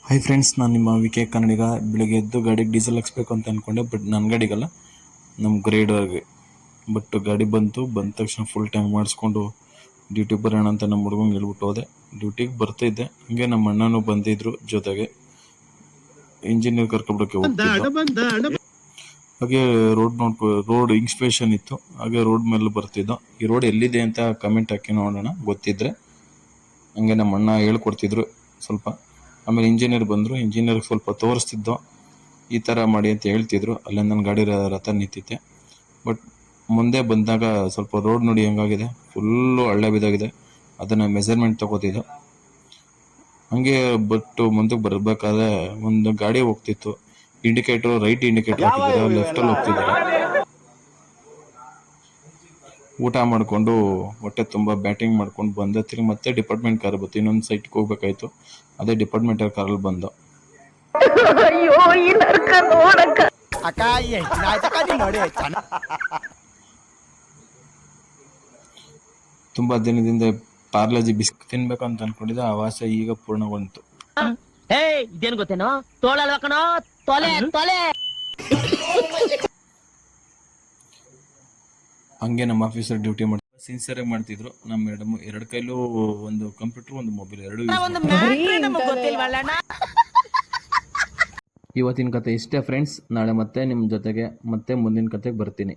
Hi friends, ನಾನು ನಿಮ್ಮ ವಿಕೆ ಕನ್ನಡಿಗ. ಬೆಳಿಗ್ಗೆ ಎದ್ದು ಗಾಡಿಗೆ ಡೀಸೆಲ್ ಹಾಕ್ಸ್ಬೇಕು ಅಂತ ಅಂದ್ಕೊಂಡೆ, ಬಟ್ ನನ್ನ ಗಾಡಿಗಲ್ಲ, ನಮ್ಮ ಗ್ರೇಡರ್ಗೆ. ಬಟ್ ಗಾಡಿ ಬಂದ ತಕ್ಷಣ ಫುಲ್ ಟ್ಯಾಂಕ್ ಮಾಡಿಸ್ಕೊಂಡು ಡ್ಯೂಟಿಗೆ ಬರೋಣ ಅಂತ ನಮ್ಮ ಹುಡುಗಂಗೆ ಹೇಳ್ಬಿಟ್ಟು ಹೋದೆ. ಡ್ಯೂಟಿಗೆ ಬರ್ತಿದ್ದೆ, ಹಂಗೆ ನಮ್ಮ ಅಣ್ಣನೂ ಬಂದಿದ್ರು ಜೊತೆಗೆ. ಇಂಜಿನಿಯರ್ ಕರ್ಕೊಬಿಡೋಕ್ಕೆ ಹೋಗ್ತಿದ್ದ. ಹಾಗೆ ರೋಡ್ ಇನ್ಸ್ಪೆಕ್ಷನ್ ಇತ್ತು, ಹಾಗೆ ರೋಡ್ ಮೇಲೆ ಬರ್ತಿದ್ದೋ. ಈ ರೋಡ್ ಎಲ್ಲಿದೆ ಅಂತ ಕಮೆಂಟ್ ಹಾಕಿ ನೋಡೋಣ, ಗೊತ್ತಿದ್ರೆ. ಹಂಗೆ ನಮ್ಮ ಅಣ್ಣ ಹೇಳ್ಕೊಡ್ತಿದ್ರು ಸ್ವಲ್ಪ. ಆಮೇಲೆ ಇಂಜಿನಿಯರ್ ಬಂದರು, ಇಂಜಿನಿಯರ್ಗೆ ಸ್ವಲ್ಪ ತೋರಿಸ್ತಿದ್ದೋ, ಈ ಥರ ಮಾಡಿ ಅಂತ ಹೇಳ್ತಿದ್ರು. ಅಲ್ಲೇ ನನ್ನ ಗಾಡಿ ರಥ ನಿಂತಿತ್ತೆ. ಬಟ್ ಮುಂದೆ ಬಂದಾಗ ಸ್ವಲ್ಪ ರೋಡ್ ನೋಡಿ ಹೆಂಗಾಗಿದೆ, ಫುಲ್ಲು ಹಳ್ಳ ಬಿದ್ದಾಗಿದೆ. ಅದನ್ನು ಮೆಜರ್ಮೆಂಟ್ ತೊಗೋತಿದ್ದೋ. ಹಂಗೆ ಬಟ್ ಮುಂದಕ್ಕೆ ಬರಬೇಕಾದ್ರೆ ಒಂದು ಗಾಡಿ ಹೋಗ್ತಿತ್ತು. ಇಂಡಿಕೇಟ್ರು ರೈಟ್ ಇಂಡಿಕೇಟರ್ ಹಾಕಿದ್ದಾರೆ, ಲೆಫ್ಟಲ್ಲಿ ಹೋಗ್ತಿದ್ದಾರೆ. ಊಟ ಮಾಡಿಕೊಂಡು ಹೊಟ್ಟೆ ತುಂಬ ಬ್ಯಾಟಿಂಗ್ ಮಾಡ್ಕೊಂಡು ಬಂದೆ. ತಿರುಗಿ ಮತ್ತೆ ಡಿಪಾರ್ಟ್ಮೆಂಟ್ ಕಾರ್ ಬಂತು, ಇನ್ನೊಂದು ಸೈಟ್ಗೆ ಹೋಗ್ಬೇಕಾಯ್ತು. ಅದೇ ಡಿಪಾರ್ಟ್ಮೆಂಟಲ್ ಕಾರಲ್ಲಿ ಬಂದು ತುಂಬ ದಿನದಿಂದ ಪಾರ್ಲೆಜಿ ಬಿಸ್ಕ್ ತಿನ್ಬೇಕಂತ ಅನ್ಕೊಂಡಿದ್ದೆ. ಆ ಆಸೆ ಈಗ ಪೂರ್ಣಗೊಂಡಿತು. ಇದೇನು ಗೊತ್ತೇನೋ, ತೋಳಲ್ವ ಕಣೋ, ತೊಲೆ ತೊಲೆ. ಹಂಗೆ ನಮ್ಮ ಆಫೀಸರ್ ಡ್ಯೂಟಿ ಮಾಡಿ ಸಿನ್ಸಿಯರ್ ಆಗಿ ಮಾಡ್ತಿದ್ರು. ನಮ್ಮ ಮೇಡಮ್ ಎರಡು ಕೈಲೂ ಒಂದು ಕಂಪ್ಯೂಟರ್, ಒಂದು ಮೊಬೈಲ್, ಎರಡು ಇವತ್ತಿನ ಕತೆ ಇಷ್ಟೇ ಫ್ರೆಂಡ್ಸ್. ನಾಳೆ ಮತ್ತೆ ನಿಮ್ಮ ಜೊತೆಗೆ ಮತ್ತೆ ಮುಂದಿನ ಕತೆಗೆ ಬರ್ತೀನಿ.